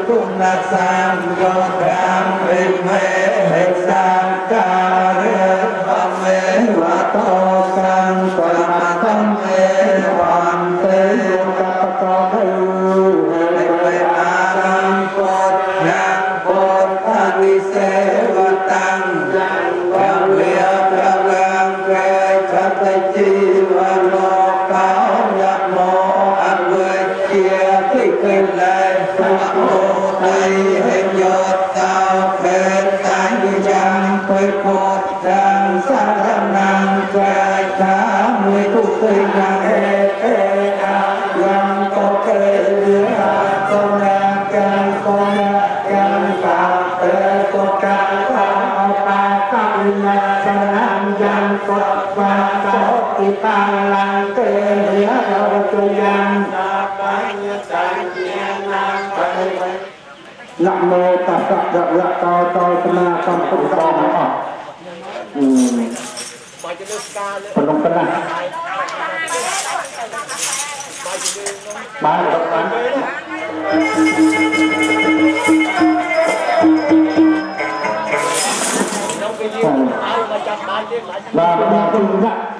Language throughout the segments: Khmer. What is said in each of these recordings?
cung na sang do tham mê hệ sang ca rê va mê va to sang toàn ma tâm mê hoàn tế ca to hệ mê a nam phật nam phật a di se va tăng cam liya cam kê cha tây chi va lo cao nhạc mô an vui chia thích cây lệ mô tây hình yột tao phết tánh chẳng quay phốt trang sa răng năng trai khá mùi tục tây nhạc ê a găng có kê lứa a con na can phạm ê có ca phạm ba cam na sa năng giang phật và có kỳ ta lăng tê lứa đâu cho giang Nam mô Tát Sa Ra Cao Cao Tana Sam Phật Tông Phật Tông Tana Ba Phật Tông Ba Phật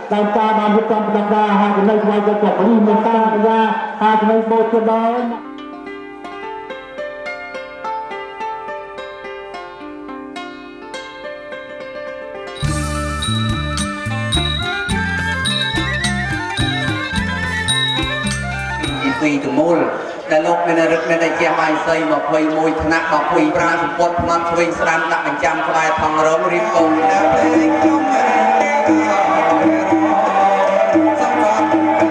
Tam ta ban Phật Tam Tam ta hai cái này ngoài cho chọc đi mình ta ra hai cái này bột cho đóពីទមូលដែលលោកមានរឹកមានតែជាបាយសី21ថ្នាក់25សម្ពុតផ្នត់ឆ្វេងស្ដាំដាក់បញ្ចាំក្បែរថងរងរៀបកងHãy subscribe cho kênh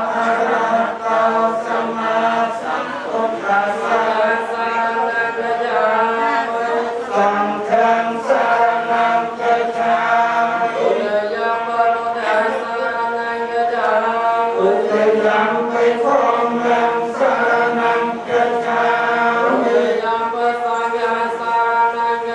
Ghiền Mì Gõ để không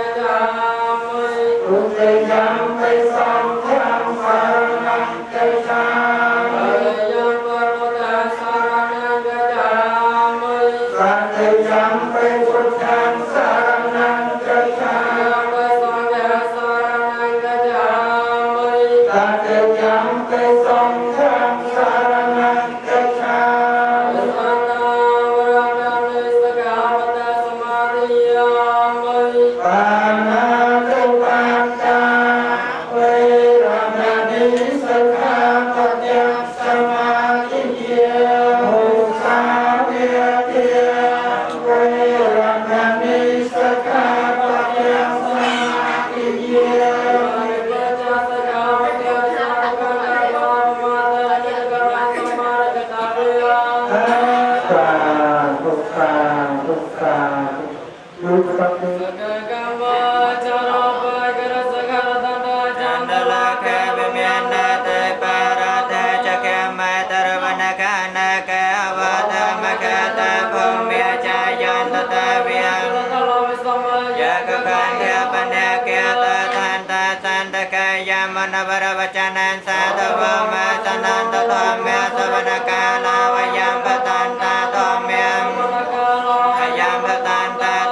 bỏ lỡ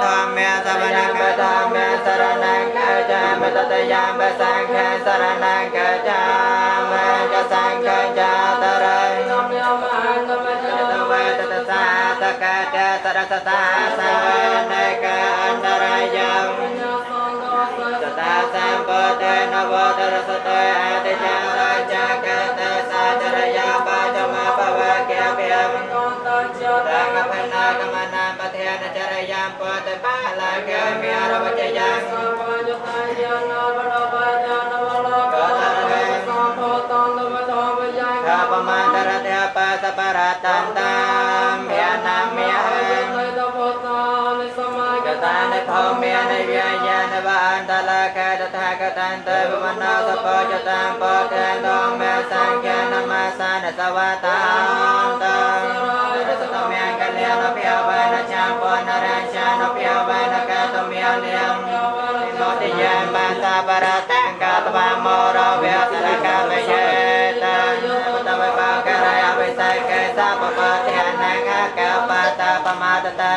ตตยามปะสังฆาสรณังกัจจามิจะสังฆัจจาตระยมยมอันตมะเจตเวตตสาตกะเจสรสตาสานกะอันตรายมสตาสัมปเตนวตรสเตอติจาราจากะเตสาจรยาปะจมาปะวะเกเปียมตังอภันนากมนาปเทนจรยามปะเตปะลาเกมิอรวจยังข้าปมาตระเทปะสปะระตันตัมเมียนามิหังกตาในพเมียในวิญญาณวานตะละแคตถาคตันเตปมนาสปะจตังปะเทนดองเมสังเกนามาสานสวัตตังตังสตเมียงกัลยาณเปียวะนะจังปะนะรัญชานเปียวะนะกะตเมียเลียงโนติยัมปันตาปะระตังกะตวะโมรเวสระกะเวเยตังปะตะวะปะกะระยะเวสัยเกสะปะปะเทนังอะกะปะตะปะมาตตะ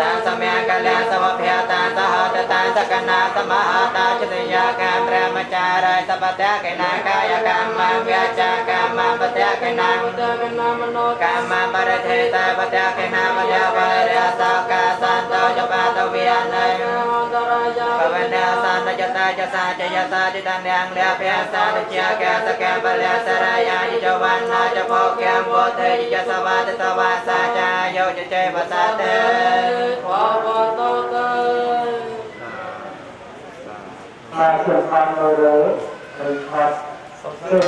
ตังสเมียงกัลยาสวะเพียตังสหตตังสกนาสมหตาจติยากามรมจารายสัพพะเกนังกายกรรมังเวจากรรมังปะเทเกนังกรรมังปะเทตะปะเทเกนังปะเทปะเรสากาสันโตจะปะตะเวียนัยปะเวเนสันตจตาจะสาจะยะสาจิตังยังเลเปียสาตเจียแกสแกปะเลสรายาจิจวันนาจะพอแกมโวเทจิจะสวาตสวาสาจาโยจะเจภาษาเตขอพรโตเต มาเชื่อฟังเลยครับซึ่ง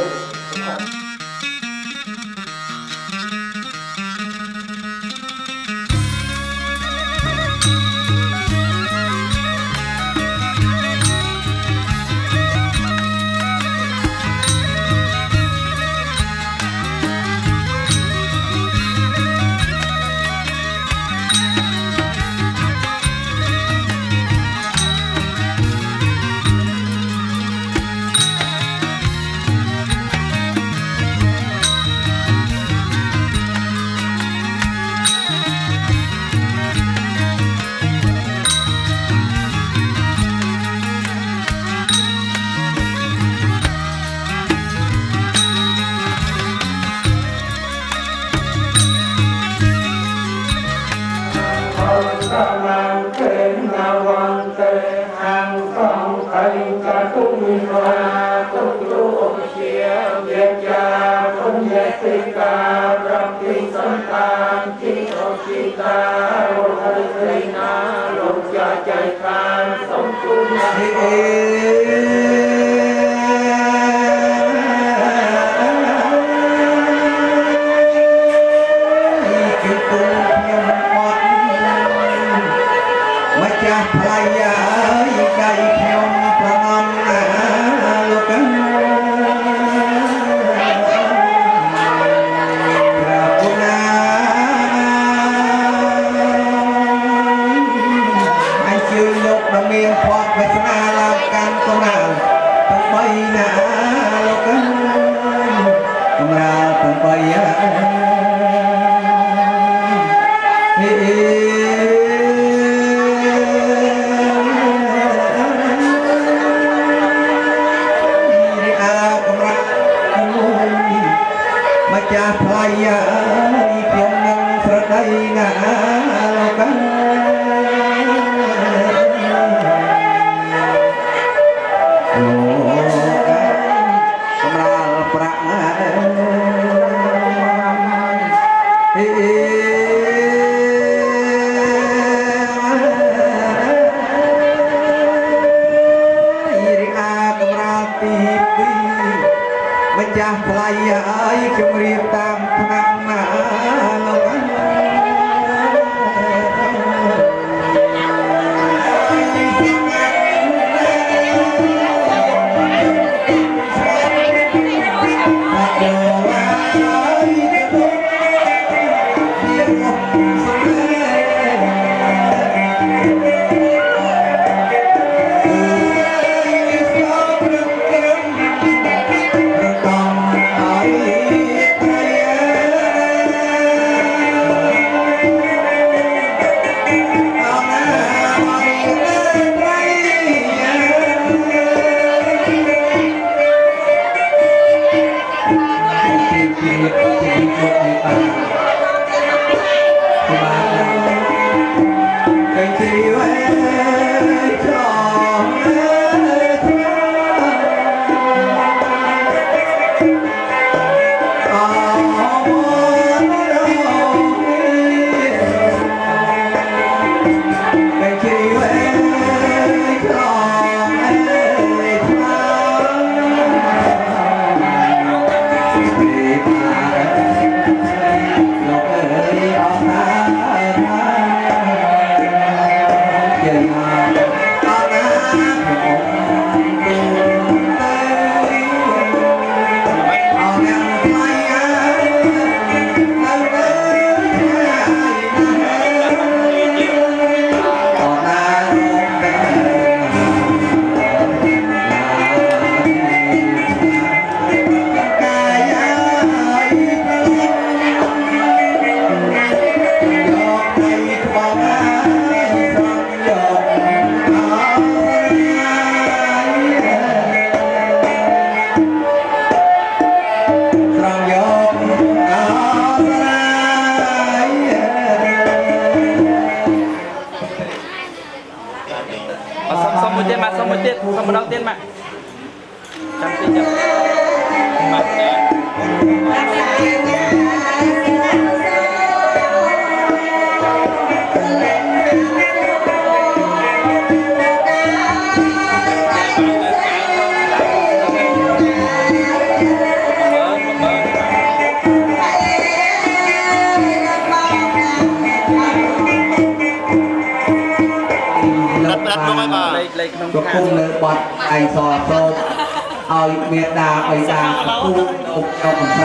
Hãy subscribe cho kênh Ghiền Mì Gõ để không bỏ lỡ không bắt đầu tiên mà chăm xin chăm mặtก็คุ้มเลยบอดไอซอโซเอาเมียดาไปดาคุ้มอกเอาของใคร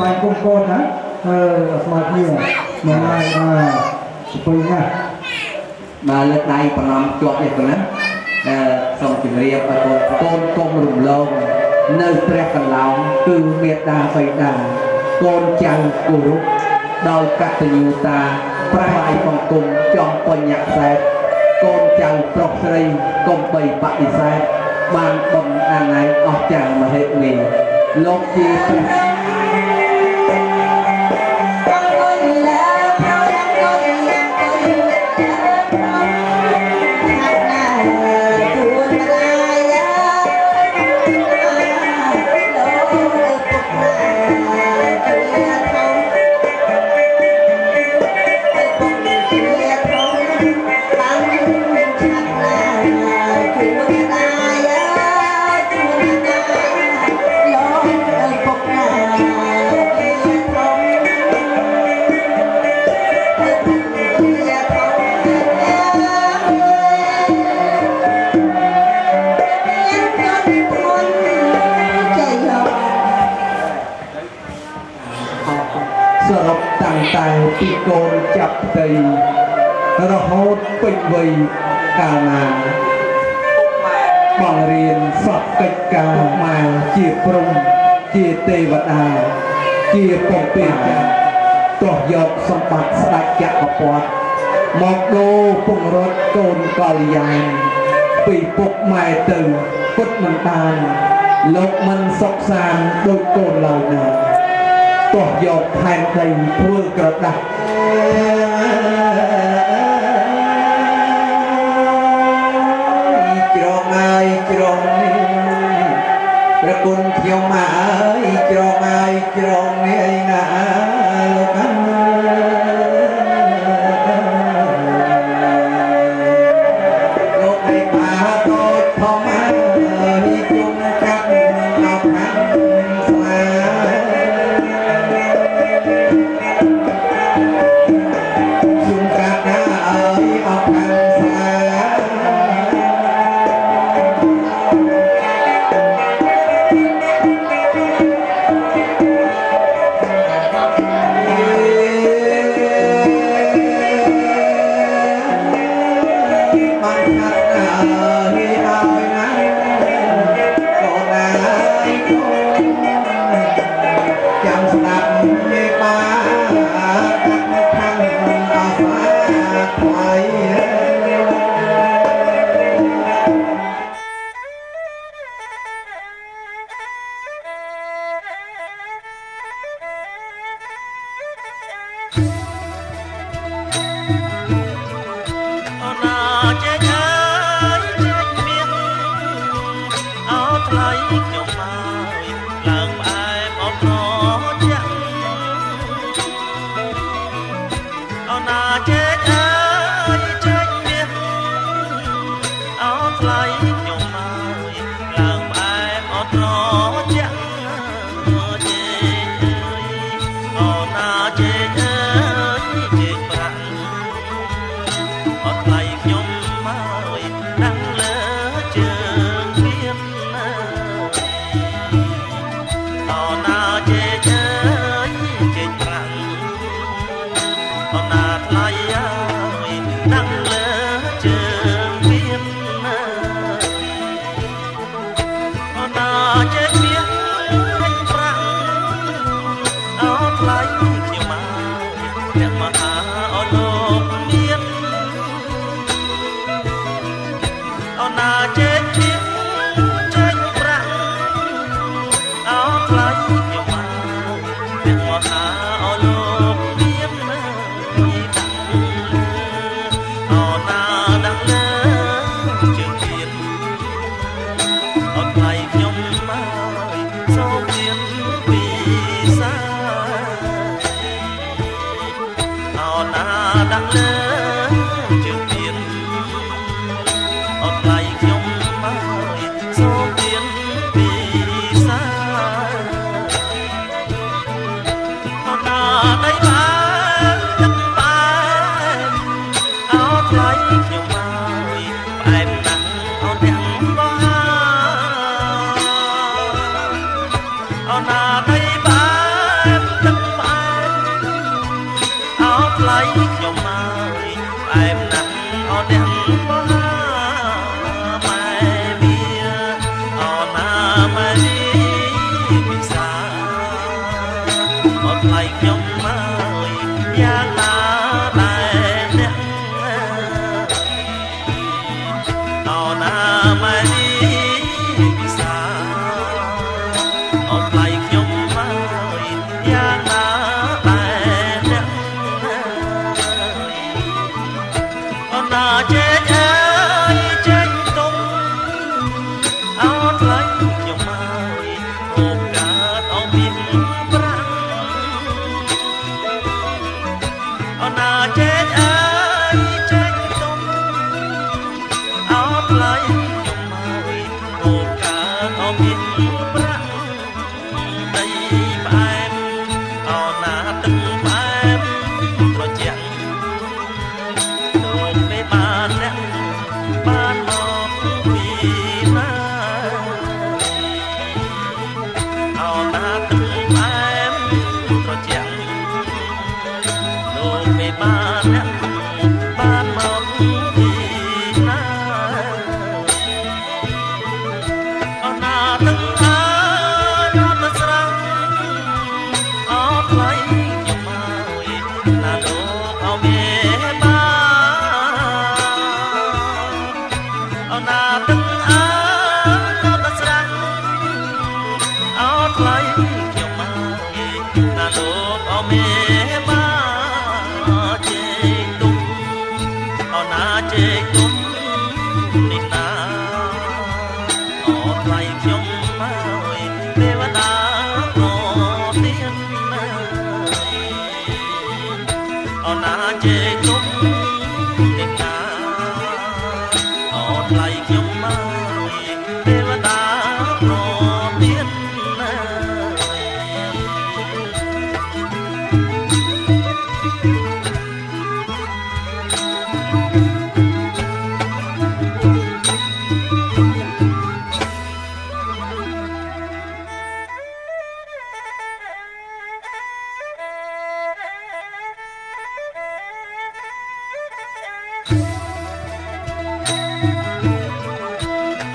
วายโกนนะสมาธิมาไล่มาไปนะมาเลือกได้ประนอมจวบอย่างนั้นส่งจิเรียบโกนกลมหลุมลงเนื้อเปรี้ยกันเหลาคือเมียดาไปดาโกนจังกุรุโดยกัตยูตาปลายของกลุ่มจอมปัญญาแสบโกนจังปลอกสรีกลมใบปฏิแสบบางบนอันไหนออกจากมาเหตุนี้โลกจีแต่ปีโกนจับตีระหดปิดวีกาลาบังเรียนสอบกิจการมาเจียปรุงเจียเทวดาเจียปงเปียต่อยอดสมบัติสลายจักรพรรดิมอกโดปุงรถโกนกอลยานปีปุกไม้ตึงพุทธมันตาลโลกมันสกสารโดยโกนเหล่านั้นตัวหยอกแทนใจเพื่อกระดับจรองไอจรองนี่ประกุลเที่ยวมาจรองไอจรองนี่นะโลกันโลกให้มาโตทอมาจุงจักหลอกหันสลายHãy subscribe cho kênh Ghiền Mì Gõ để không bỏ lỡ ណាចេញទៀតចេញប្រាំងអោថ្លៃខ្ញុំមកអ្នកមកហៅអោលោកមានណាអោណាដាក់លើជើងទៀតអត់ថ្លៃខ្ញុំមកសូមទៀតពីសាអោណាដាក់លើជើងទៀតអត់ថ្លៃខ្ញុំមកសូមទៀតពីសាអោណាដៃបានទឹកបានអោថ្លៃខ្ញុំមកផ្អែមណាស់អោទាំងបងអោណាដៃបានទឹកបានអោថ្លៃខ្ញុំមកផ្អែមណាស់អោទាំងបងម៉ែវាអោណាម៉ែពិសាអោថ្លៃខ្ញុំមកយ៉ាងណាដែរអ្នកអោណាម៉ែពិសាអោថ្លៃខ្ញុំមកយ៉ាងណាដែរអ្នកអោណាចេញអើយចេញទុំអោថ្លៃខ្ញុំមកអូកើតអោមានប្រាំងអោណាចេញអើយចេញទុំអោថ្លៃខ្ញុំមកអូកើតអោមានប្រាំងដីផ្អែមអោណាទឹកផ្អែមត្រជាក់លោកមេបានអ្នកបានមកពីណាអោណាទឹកផ្អែមត្រជាក់លោកមេបានអ្នកបានមកពីណាអោណាទឹកអើយអត់ស្រស់អោថ្លៃខ្ញុំមកណាលោកអោមេបានអោណាទឹកអើយអត់ស្រស់អោថ្លៃខ្ញុំមកណាលោកអោមេបានជេកទុំអោណាជេកទុំនេះណាអោថ្លៃខ្ញុំមកទេវតាប្រទានអោណាជេកទុំនេះណាអោថ្លៃខ្ញុំមកទេវតាប្រទាន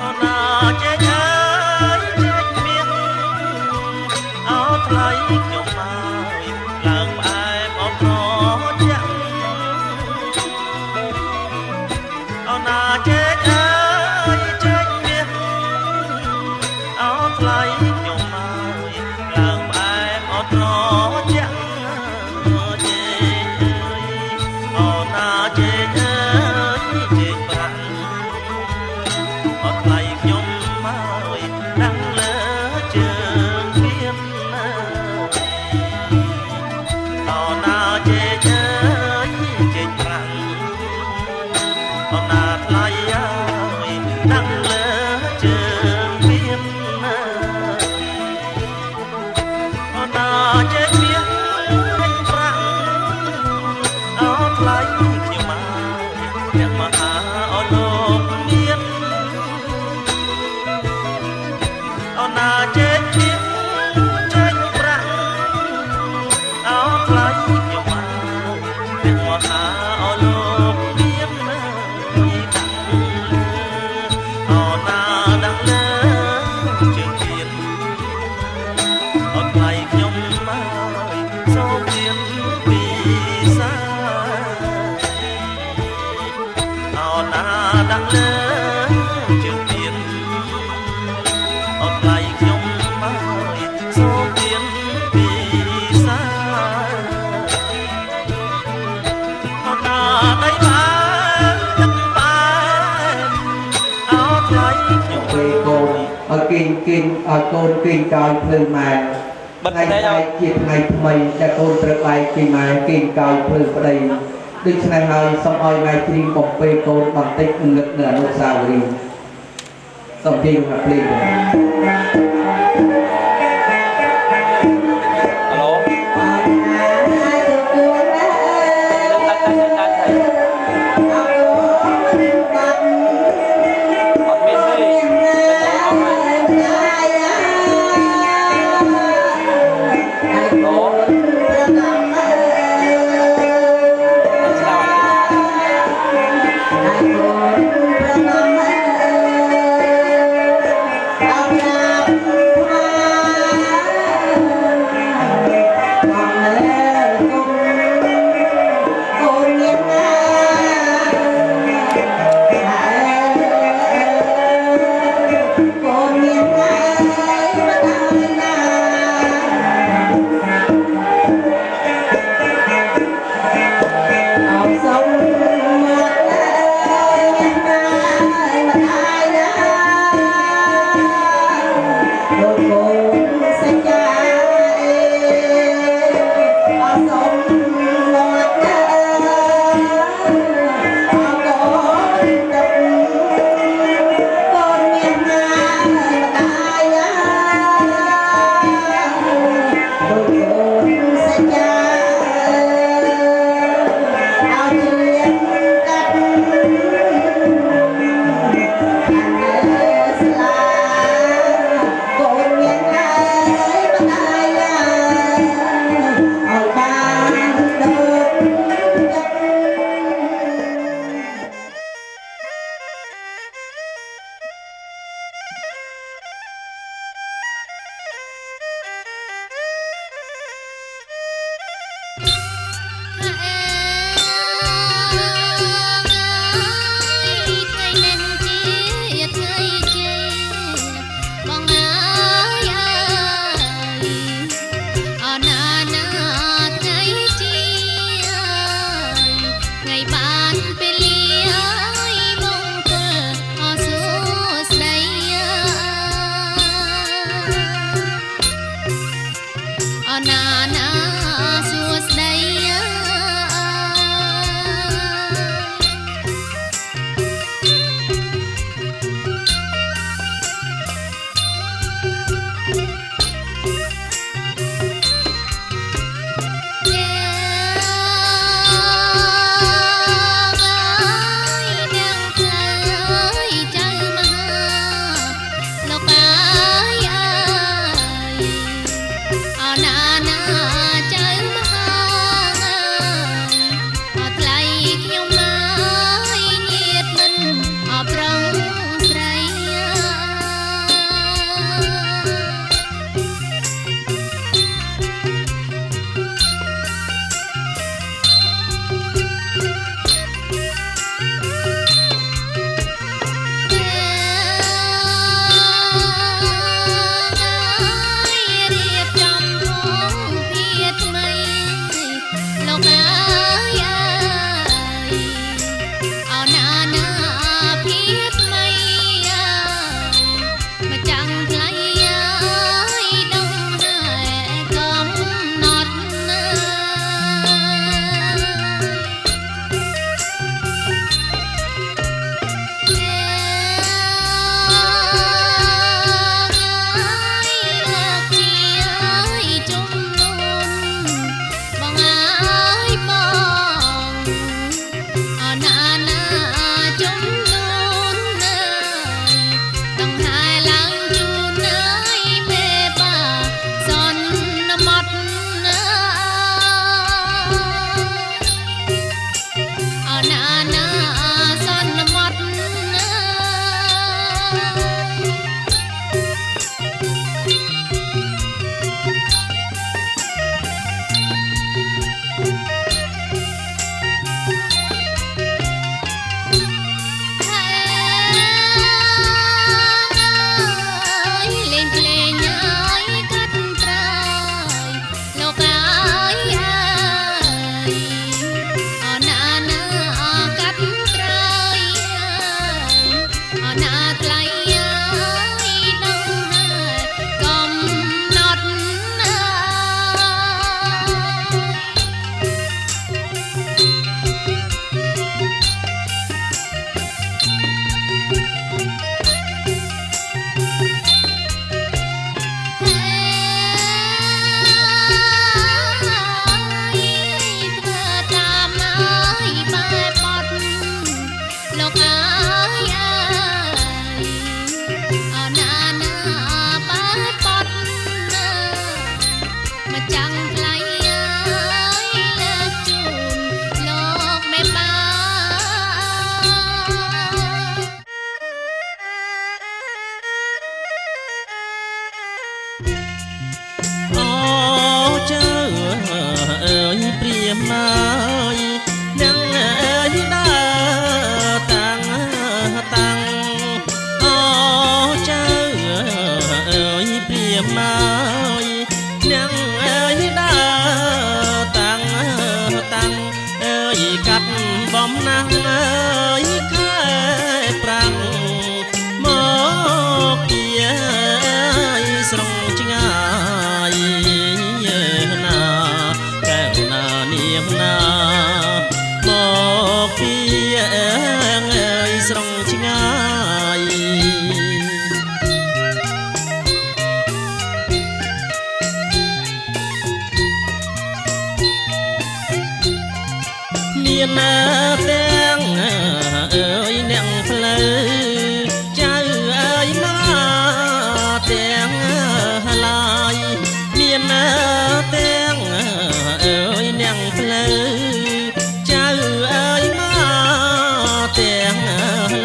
អោណាចេញអើយចេញមានអោថ្លៃខ្ញុំមកឡើងផ្អែមអោត្រជាក់អោណាចេញអើយចេញមានអោថ្លៃខ្ញុំមកឡើងផ្អែមអោត្រជាក់ចេញអោណាចេញអើយចេញប្រាំងអត់ថ្លៃខ្ញុំមកដាំងលើជើងមានអោណាចេញអើយចេញប្រាំងអោណាថ្លៃអើយដាំងលើជើងមានអោណាចេញមានប្រាំងអោថ្លៃខ្ញុំមកអ្នកមកហៅអោលោកមានអោណាចេញទៀតចេញប្រាំងអោថ្លៃខ្ញុំមកអ្នកមកហៅអោលោកមានអោណាដាក់លើជើងទៀតអត់ថ្លៃខ្ញុំមកសូមទៀតពីសាអោណាដាក់លើ กินโกนกินกายเพลิงมาในจิตในทำไมจะโกนตระไรกินมากินกายเพลิงประเดี๋ยวดึงชนะหายสมอ้อยในจริงผมไปโกนบังติกเงือกเหนือนุสาวรีสมจริงครับพี่ ฮัลโหลดันไทยอดเมนเลยเอาไว้โหลHãy subscribe cho kênh Ghiền Mì Gõ để không bỏ lỡ មានទាំងអើយអ្នកផ្លូវចៅអើយមកទាំងឡាយមានទាំងអើយអ្នកផ្លូវចៅអើយមកទាំង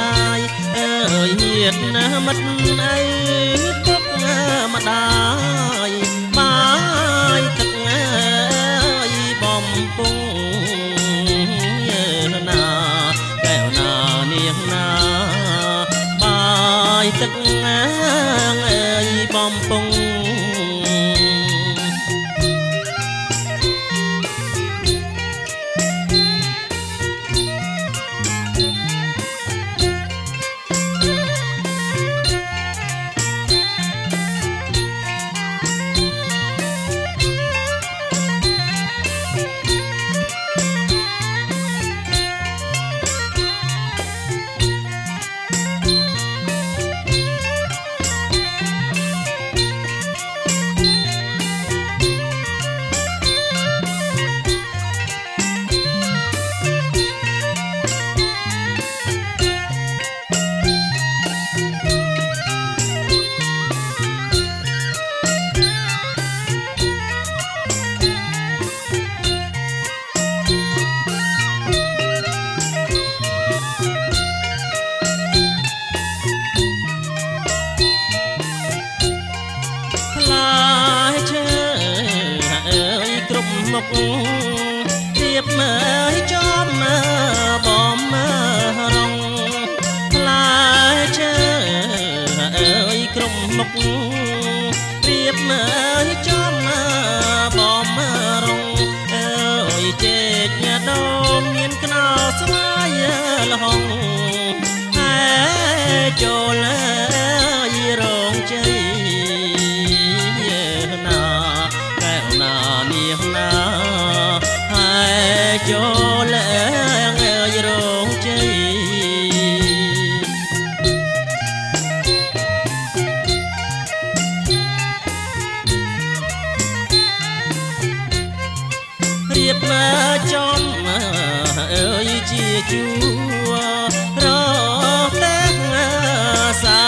ឡាយអើយញាតិមិត្តអើយពុកម្ដាយបាយទឹកអើយបំពង់ណាកែវណានាងណាបាយទឹកអើយបំពង់រៀបមើលចំបំរងផ្លែឈើអើយក្រុមមុខរៀបមើលចំបំរងអើយចេកដូមមានខ្នោស្វាយលហងហើយចូលរងជ័យណាកែវណានាងណាចូលអើយរងជ័យរៀបមកចំអើយជាជួរតែសា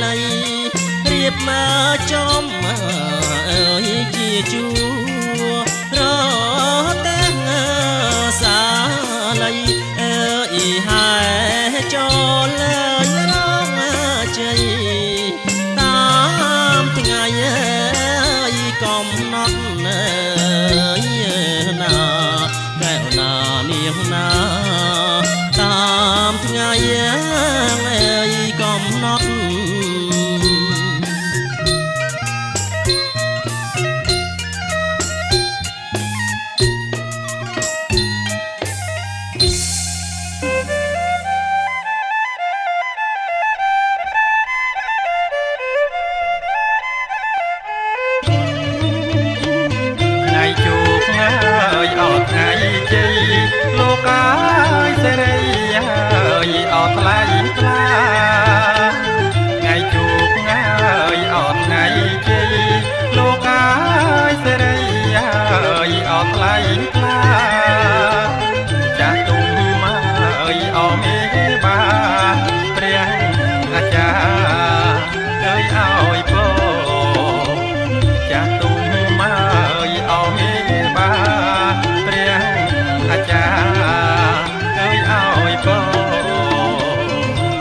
លៃរៀបមកចំអើយជាជួរសាលៃអើយហើយចូលរងជ័យតាមថ្ងៃកំណត់ណាកែវណានាងណាតាមថ្ងៃកំណត់លោកអើយសេរីអើយអត់ថ្លៃថ្លាថ្ងៃជួបអើយអត់ថ្ងៃជ័យលោកអើយសេរីអើយអត់ថ្លៃថ្លាចាស់ទុំអើយអមេបាព្រះអាចារ្យអើយឲ្យពរចាស់ទុំអើយអមេបាព្រះអាចារ្យអើយឲ្យពរ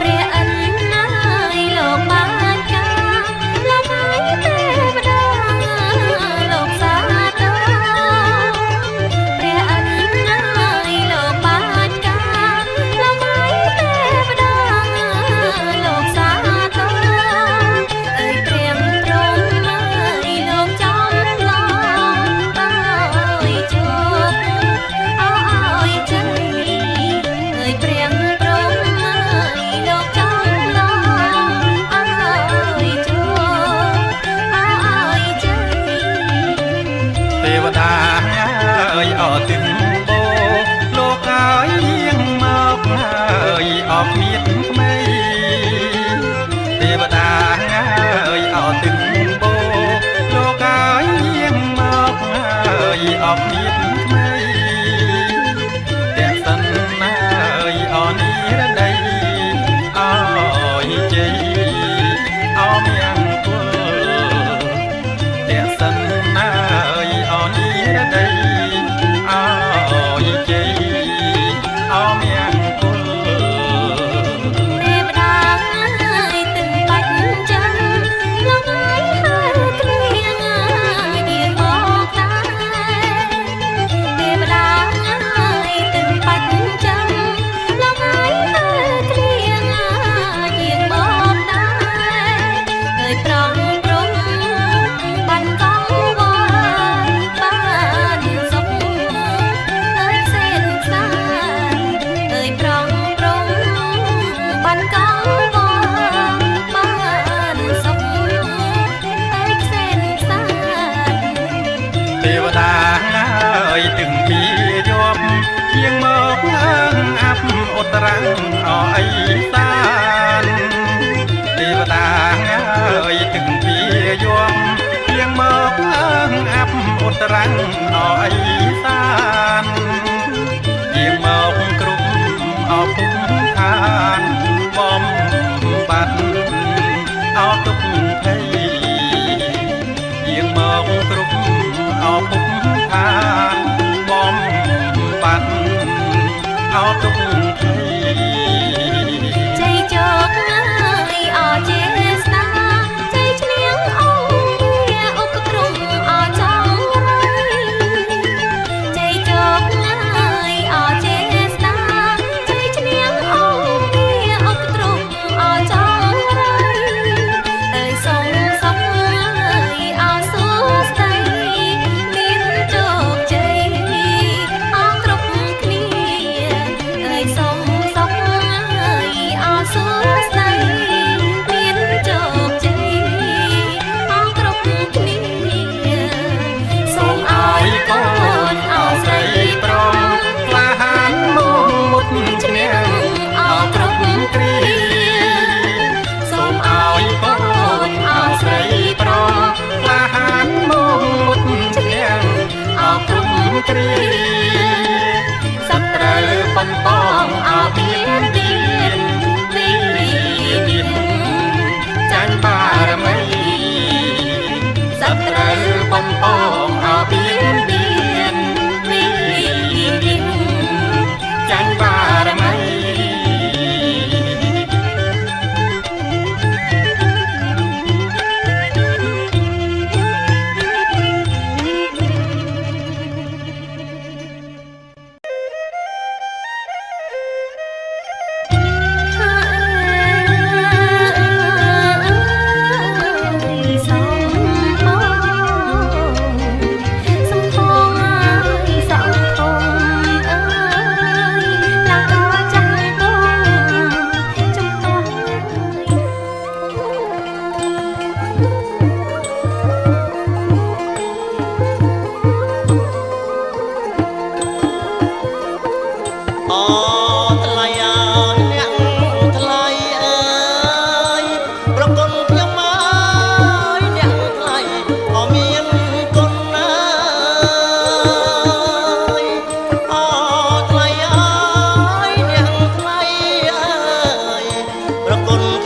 ព្រះអិនណាយលោកបានការលោកហើយទេវតាលោកសាទរព្រះអិនណាយលោកបានការលោកហើយទេវតាលោកសាទ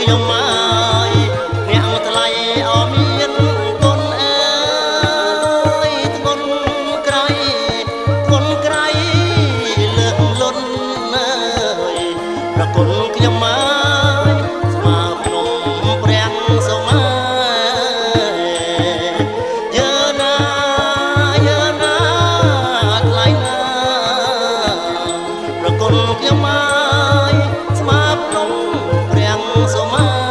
ខ្ញុំមកអ្នកថ្លៃអមានគុណអើយគុណក្រៃគុណក្រៃលើកលុនអើយប្រគុណខ្ញុំមកស្មើភ្នំព្រះសូមាយើណាថ្លៃណាប្រគុណខ្ញុំមកស្មើភ្នំព្រះសូមា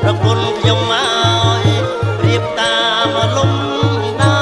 ប្រគុណខ្ញុំមករៀបតាមលំដា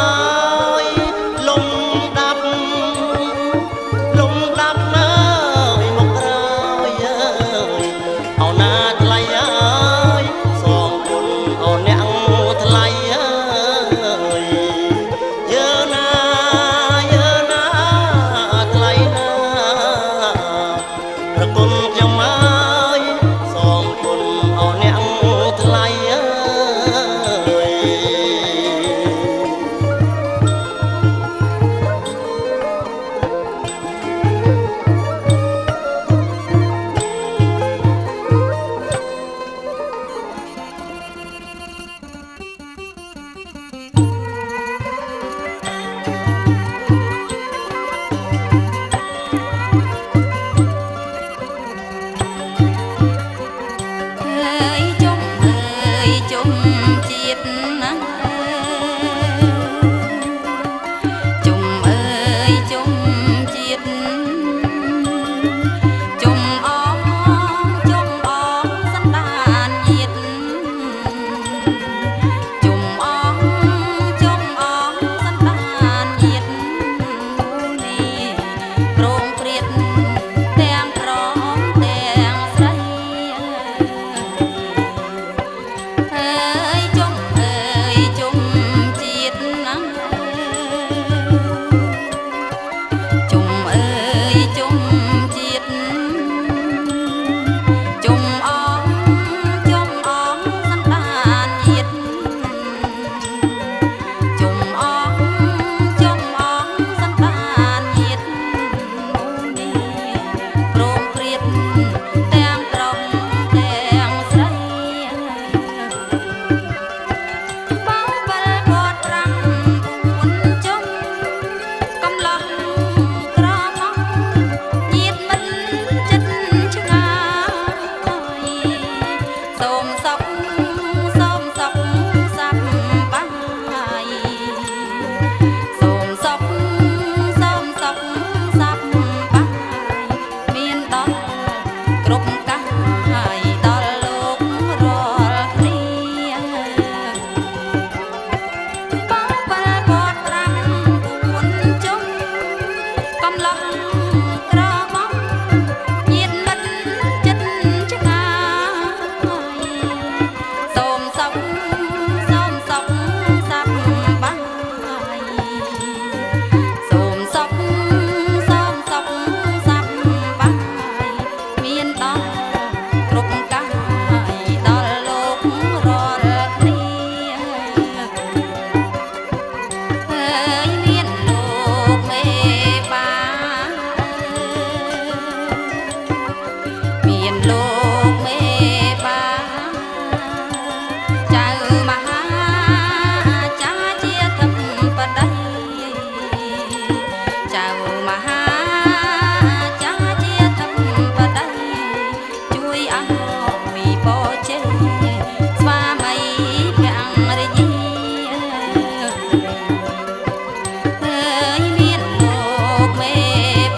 មានលោកមេ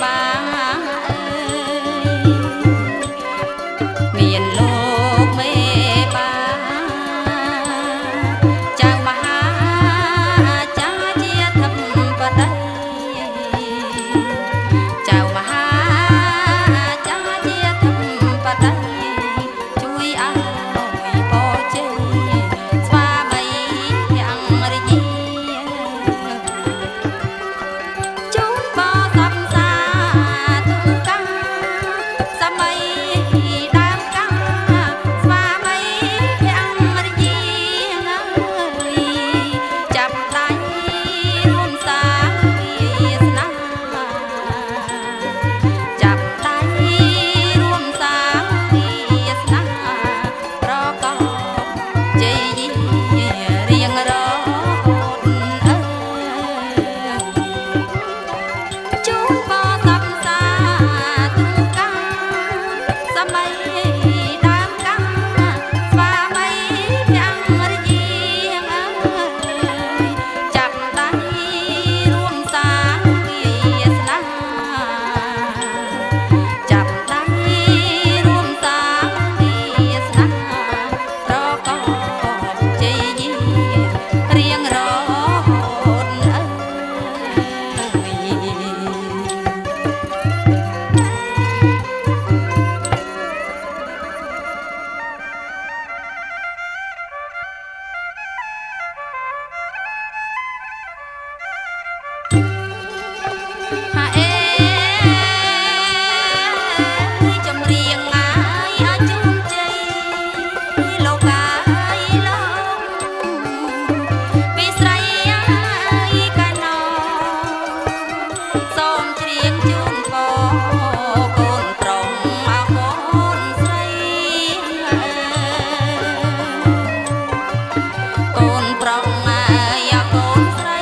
បាមានលោកមេបាចៅមហាចាជាធម្មបតីចៅមហាចាជាធម្មបតីជួយឲ្យពរជ័យស្វាមីយ៉ាងរាជាជូនបសំសាទុំកាសម័យដើមកាស្វាមីយ៉ាងរាជាចាប់ដៃរួមសាវាសនាចាប់ដៃរួមសាវាសនាប្រកបជ័យរៀងរហូតជូនបសំសាទុំកាសម័យដើមកាស្វាមីយ៉ាងរាជាចាប់ដៃរួមសាវាសនាចាប់ដៃរួមសាវាសនាប្រកបជ័យរៀងរហូតហាអេចម្រៀងឲ្យជូនជ័យលោកកាយលោកពីស្រីកែណោសូមច្រៀងជូនពរកូនប្រុងមកកូនស្រីកូនប្រុងកូនស្រី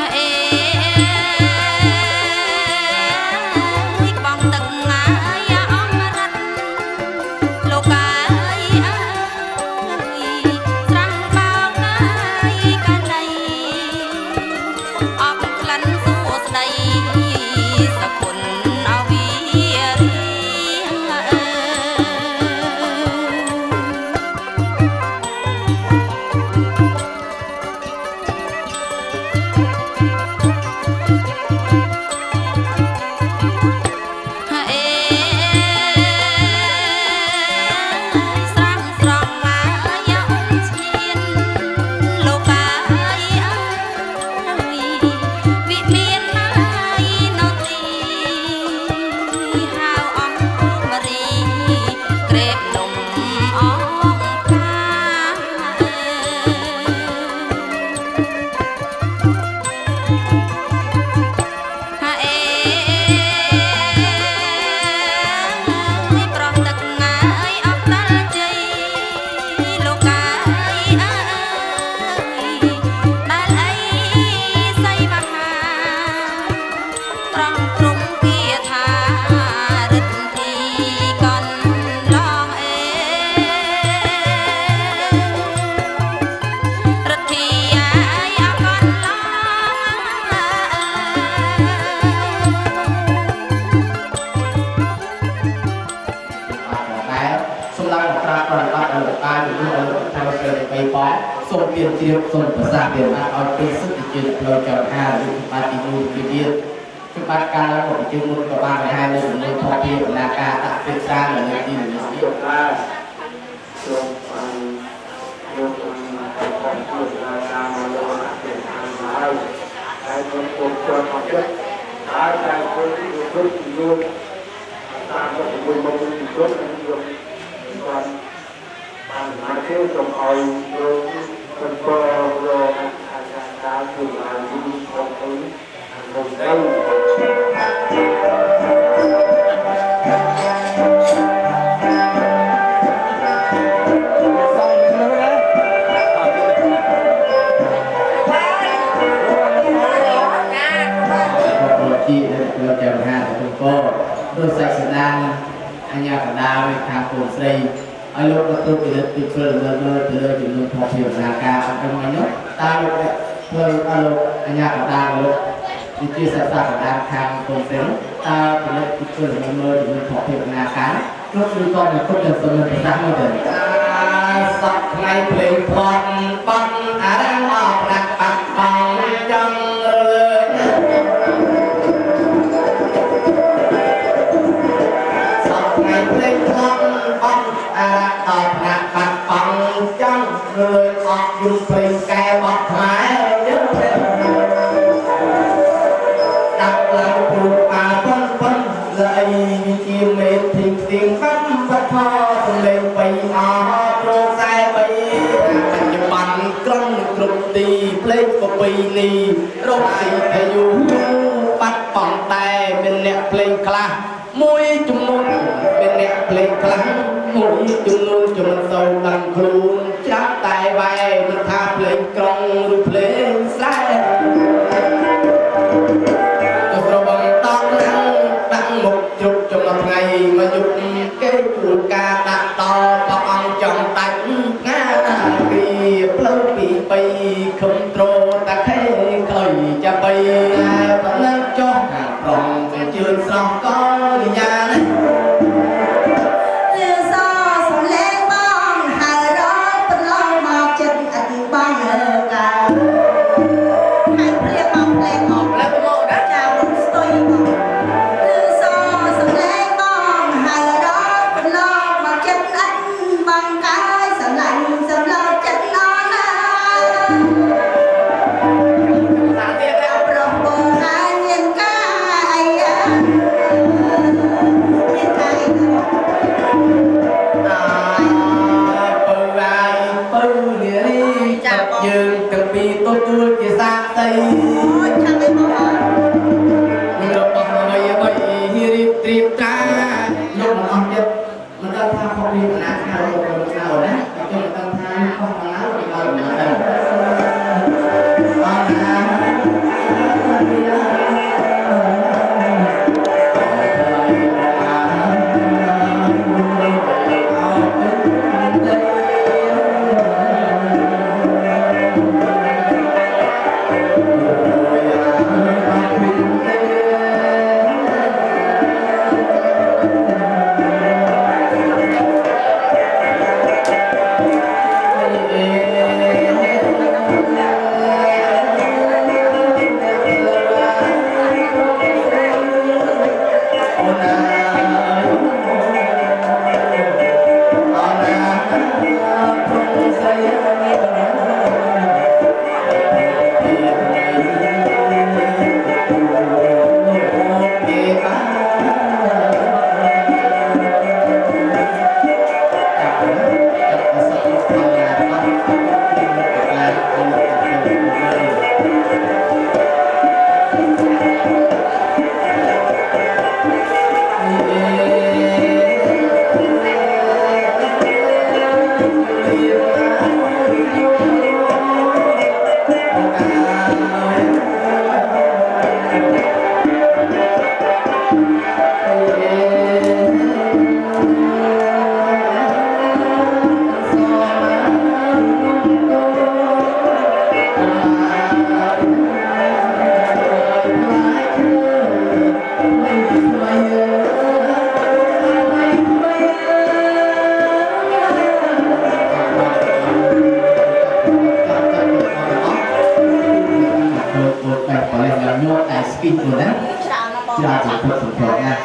អេបងទឹកងាយអមរិតលោកកាយអើយស្រះបោកកាយកណៃអបក្លិនសួស្ដីសគុណអវិរៀអេស្រងស្រងមកអ៊ំស្គៀនលោកកាយអើយវិមានហើយនៅទីហៅអង្គមរីក្រេបនំអងកាហាអេប្រោះទឹកងាយអបតាល់ជ័យលោកកាយអើយដែលអីស័យមហាត្រង់ទ្រង់គាថារិទ្ធិកនឡងអេរិទ្ធិអកនឡងដែលសម្រាប់ត្រាប្រតិបត្តិដល់ការជំនួសឲ្យប្រតិបត្តិទៅបីបងសូមពៀនជ្រាបសូមប្រសាទពៀនអាចឲ្យពេលសិទ្ធិជាផ្លូវចរហាឬបាត់ទីនោះពីទៀតគឺបាត់ការរបស់ប្រជាមុនក៏បានបង្ហាញនៅចំនួនធំពីបណ្ណាការដាក់ពិសានៅលើទីនេះទៀត សូមបានយកតាមความพูดนานามาลงเป็นทางมาให้คนปกครองของเจ้าหาใจคนที่อยู่ทุกที่อยู่ตามกับคนบางคนที่ทุกที่อยู่วันปัญหาเที่ยวจงเอาโยมคนโปรโยมอาจารย์ตาสุรายุของคนคนเจ้า ក rồi sạch sẽ đang anh nhà cả đào về khám cổ xây anh lúc đó tôi từ đất từ phơi từ đây từ lúc học hiểu là ca trong ngày nhất ta lúc đấy phơi anh nhà cả đào lúc đi chia sẻ cả đào khám cổ xây ta từ đất từ phơi từ lúc học hiểu là ca lúc đi con là không được sự mình sáng mới được sắp ngày play con băng đang học đặt bạc bằng chân sắp ngày play con băng học đặt bạc bằng chân người học dùng play kè bọc mái đặt làm chuột phân lại chim mệt tiếng vắm vắt ho lên bay trôi sai bay chụp bàn cong cục tì play của bay nì rốt xì thay dù bắt bằng tay bên nẹt play clang môi chung môi bên nẹt play clang môi chung môi cho mình sâu đằng khuôn chắc tay vai mình tha play cong rồi play sai một chục trong một ngày mà dục cái chuột ca đặt to và ăn trong tánh ngã vì lâu bị bay không trô ta thấy khởi cha bay vẫn lên cho hàng rồng về trường xong có nhà đấy dương cần bị tôi kia xa tây mình được bằng mày mày hi trip tra lúc mà học nhất mình đang tham không đi mà nát nào đấy cho mình đang tham không mà nát rồi vào mà đây Hãy subscribe cho kênh Ghiền Mì Gõ để không bỏ lỡ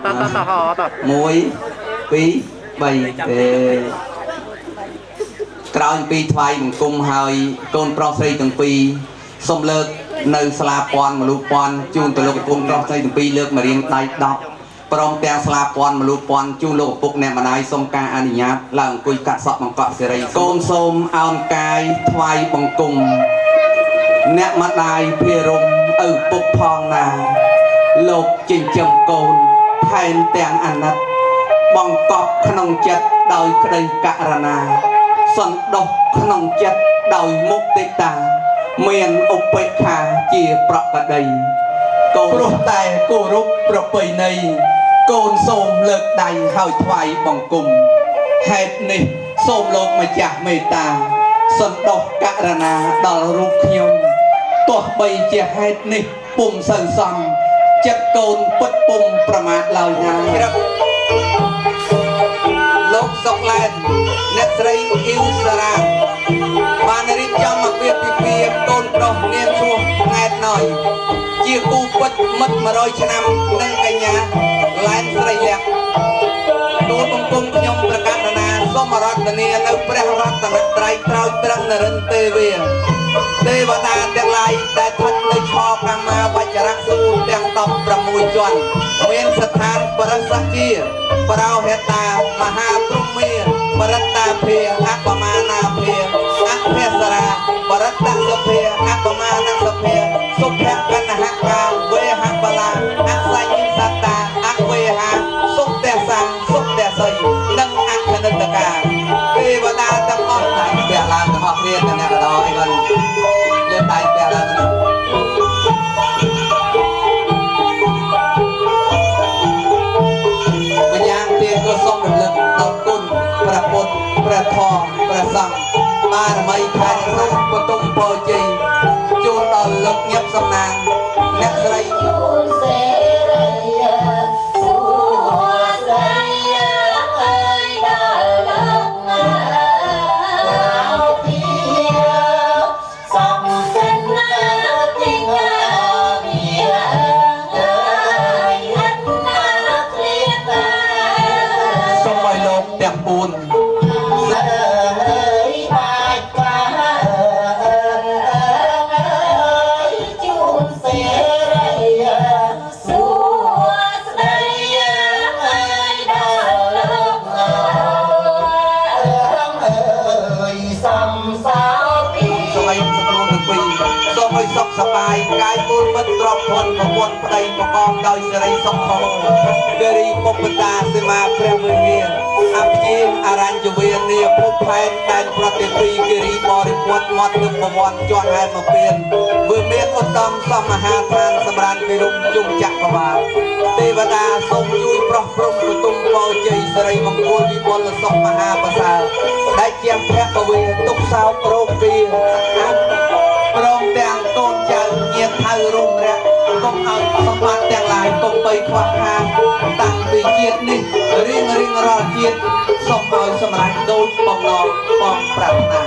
1 2 3ក្រោយពីថ្វាយបង្គំហើយកូនប្រុសស្រីទាំងពីរសូមលើកនៅស្លាពាន់មលូពាន់ជូនទៅលោកកូនប្រុសស្រីទាំងពីរលើកមករៀងដៃ10ព្រមទាំងស្លាពាន់មលូពាន់ជូនលោកឪពុកអ្នកម្ដាយសូមការអនុញ្ញាតឡើងអង្គុយកាត់សក់បង្កក់សេរីកូនសូមអោនកាយថ្វាយបង្គំអ្នកម្ដាយភិរមឪពុកផងណាលោកចិញ្ចឹមកូនថែមទាំងអាណិតបង្កប់ក្នុងចិត្តដោយក្តីករណាសន្តោសក្នុងចិត្តដោយមុខទេតាមានឧបេក្ខាជាប្រកដីកូនព្រោះតែគោរពប្រពៃណីកូនសូមលើកដៃហើយថ្វាយបង្គំហេតុនេះសូមលោកម្ចាស់មេត្តាសន្តោសករណាដល់រូបខ្ញុំទោះបីជាហេតុនេះពុំសូវសមចិត្តកូនពិតពុំប្រមាថឡើយណាលោកសុកឡែនអ្នកស្រីអ៊ីវសារ៉ាបានរៀបចំមកពីពីកូនប្រុសនាមឈ្មោះណែតណយជាគូពិតមិត្ត100ឆ្នាំនិងកញ្ញាឡែនស្រីលក្ខទូលបង្គំខ្ញុំប្រកាសណាសូមរតនានៅព្រះរតនត្រ័យក្រោយត្រឹងនរិន្ទទេវាទេវតាទាំងឡាយដែលស្ថិតនៅឆកម្មាវចរៈសួគ៌ទាំង16ជាន់មានស្ថានបរិស័កជាប្រោហេតាមហាព្រហ្មាបរិត្តាភាអបមានាភាអភេសរាបរិត្តសភាអបមានសភាសុភកណ្ណហកាវេហបលាអសញ្ញសតាអវេហាសុទ្ធេសាសុទ្ធេសីនិងអខនិតកាទេវតាទាំងអស់តែពាក់ឡើងទាំងអស់គ្នាទាំងអ្នកដអីគាត់លើដៃពាក់ឡើងទៅម្យ៉ាងទៀតក៏សូមរំលឹកដល់គុណព្រះពុទ្ធព្រះធម៌ព្រះសង្ឃបារមីខែរុំបតុមពរជ័យជូនដល់លោកញាប់សំណាងអ្នកស្រីសបាយកាយគូលមិត្តទ្របធនប្រពន្ធប្តីប្រកបដោយសេរីសុខផងគិរីពុទ្ធតាសីមាព្រះវិហារអព្យាអរញ្ញវេនីភពផែនដែនប្រតិពីគិរីបរិពុទ្ធមាត់ទឹកប្រវត្តិជាន់ហែមកពៀនវាមានឧត្តមសមហាឋានសម្រាប់គិរុំជុំចក្រវាលទេវតាសូមជួយប្រោះព្រំបទុមបោជ័យសិរីមង្គលវិបុលសុខមហាប្រសើរដែលជាភគវិទុកសោករោគពីព្រមទាំងកូនចៅញាតិហៅរុំរៈកុំឲ្យសម្បត្តិទាំងឡាយកុំបីខ្វះខាតតាំងពីជាតិនេះរៀងរាល់ជាតិសូមឲ្យសម្រេចដូចបំណងបងប្រាថ្នាដើ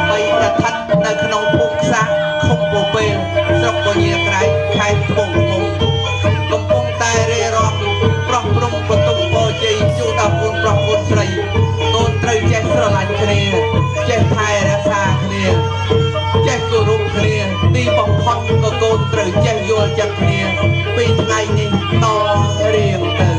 ម្បីស្ថិតនៅក្នុងភូមិខ្សាស់ឃុំពពេលស្រុកពញាក្រៃខេត្តត្បូងឃ្មុំកំពុងតែរៀបរាប់ប្រោះព្រំបទុមពរជ័យជូនដល់កូនប្រុសកូនស្រីកូនត្រូវចេះស្រឡាញ់គ្នាចេះថែរក្សាគ្នាចេះគោរពគ្នាទីបំផុតក៏កូនត្រូវចេះយល់ចិត្តគ្នាពីថ្ងៃនេះតរៀងទៅ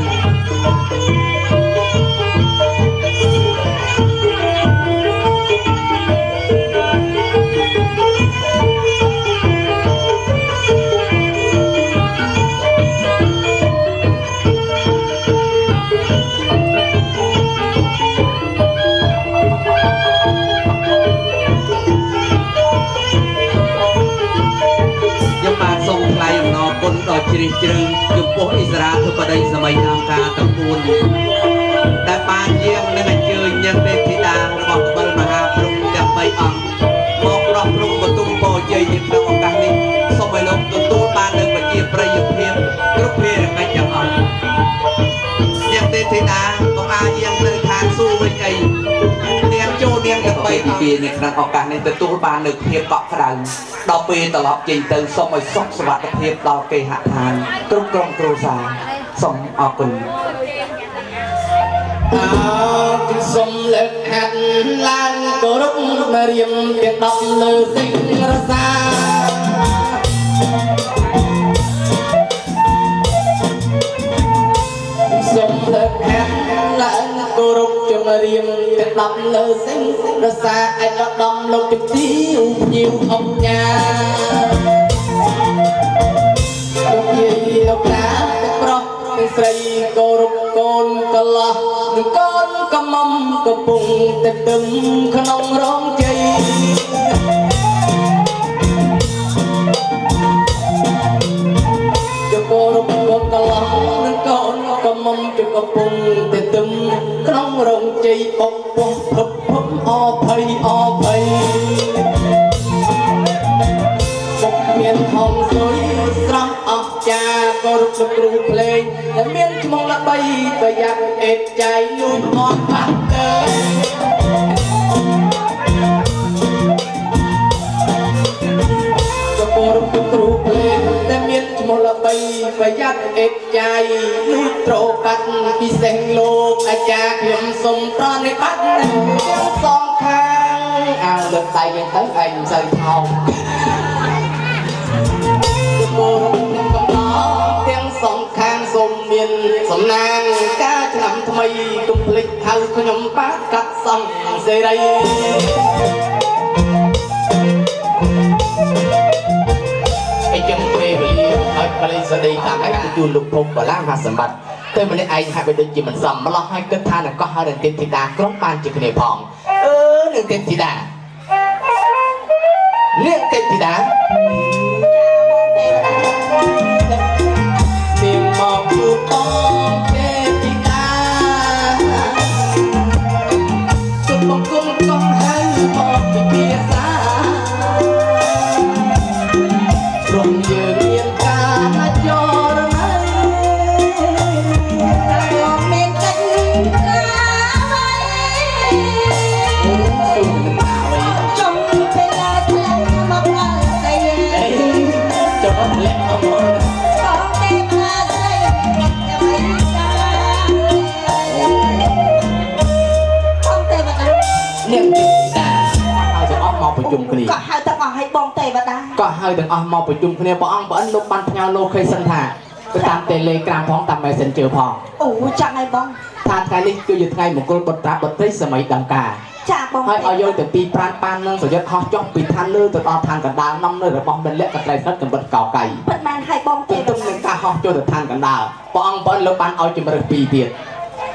ដល់ជ្រះជ្រៅចំពោះអ៊ីស្រាអធិបតីសម័យអង្គការទាំង4ដែលបានយាងនឹងអញ្ជើញញាតិធីតារបស់ក្បិលមហាព្រំទាំង3អង្គមកប្រោះព្រំបទុមពរជ័យនៅក្នុងឱកាសនេះសូមឲ្យលោកទទួលបាននូវប្រជាប្រិយភាពគ្រប់ភារកិច្ចទាំងអស់ញាតិធីតាកុំអាចយាងទៅខាងសួរវិញអីនាងចូលនាងទាំង3អង្គ ទានៅក្នុងឱកាសនេះទទួលបាននូវភាពកក់ក្ដៅដល់ពេលត្រឡប់ចេញទៅសូមឲ្យសុខសុវត្ថិភាពដល់គេហដ្ឋានគ្រប់ក្រុមគ្រួសារសូមអរគុណ សុំលើកហាត់ឡើងគោរពនារីទាំង10លើសិង្ហរសាសុំលើកហាត់ឡើងគោរពជំរាមទាំង10លើសិង្ហរសាអញដំលោកជំទាវភ្ញៀវអង្គញាលោកយាយលោកតាប្រុសស្រីគោរពកូនកលោះនិងកូនកំមុំកំពុងតែទឹមក្នុងរោងជ័យជគោរពកូនកលោះនិងកូនកំមុំកំពុងតែទឹមក្នុងរោងជ័យបុកពោះភពភពអភ័យមានហងសុយស្រស់អស្ចារ្យក៏រកគ្រូភ្លេងដែលមានឈ្មោះល្បីប្រយ័ត្នអេតចៃលួចអត់បាត់ទៅក៏រកគ្រូភ្លេងដែលមានឈ្មោះល្បីប្រយ័ត្នអេតចៃលួចត្រូវបាត់ពិសេសលោកអាចារ្យខ្ញុំសូមប្រណិប័តទាំងសងខាងអាលើកដៃវិញទៅឯងមិនសូវថោកគោរពនឹងកំណត់ទាំងសងខាងសូមមានសំណាងការឆ្នាំថ្មីកុំភ្លេចហៅខ្ញុំបាទកាត់សំសេរីអញ្ចឹងពេលវេលាឲ្យបលិសដីតាមឯងជួនលោកភពបលាមហាសម្បត្តិតែម្នាក់ឯងហាក់បីដូចជាមិនសមម្លោះឲ្យគិតថានឹងកោះហើយនឹងទេពធីតាក្រុមបានជាគ្នាផងនឹងទេពធីតានាងទេពធីតាទៀងមកជួបបងទេពធីតាជុំបង្គំកងហៅមកពិភាក្សាព្រមយើងមានការយោរណៃតែមានកិច្ចការអ្វីសូមនឹងថាអ្វីចង់ពេលណាថ្លែងមកដល់ស្អីចង់ធ្លាក់មកនាងទេវតាឲ្យទាំងអស់មកប្រជុំគ្នាក៏ហៅទាំងអស់ឲ្យបងទេវតាក៏ហៅទាំងអស់មកប្រជុំគ្នាព្រះអង្គប្អូនលោកបានផ្ញើលោកខេសិនថាទៅតាម Telegram ផងតាម Messenger ផងអូចាក់ឲ្យបងថាថ្ងៃនេះគឺជាថ្ងៃមង្គលបុត្រាបុត្រីសម័យដង្ការចាបងហើយឲ្យយកទៅពីប្រាណប៉ាននឹងប្រយុទ្ធហោះចុះពីឋានលើទៅដល់ឋានកណ្ដាលនាំនៅរបស់មិនលក្ខកត្រៃស្រិតកំបិតកោកៃពិតមែនឲ្យបងទេទុំនឹងការហោះចូលទៅឋានកណ្ដាលព្រះអង្គប្អូនលោកបានឲ្យជំរឿ2ទៀត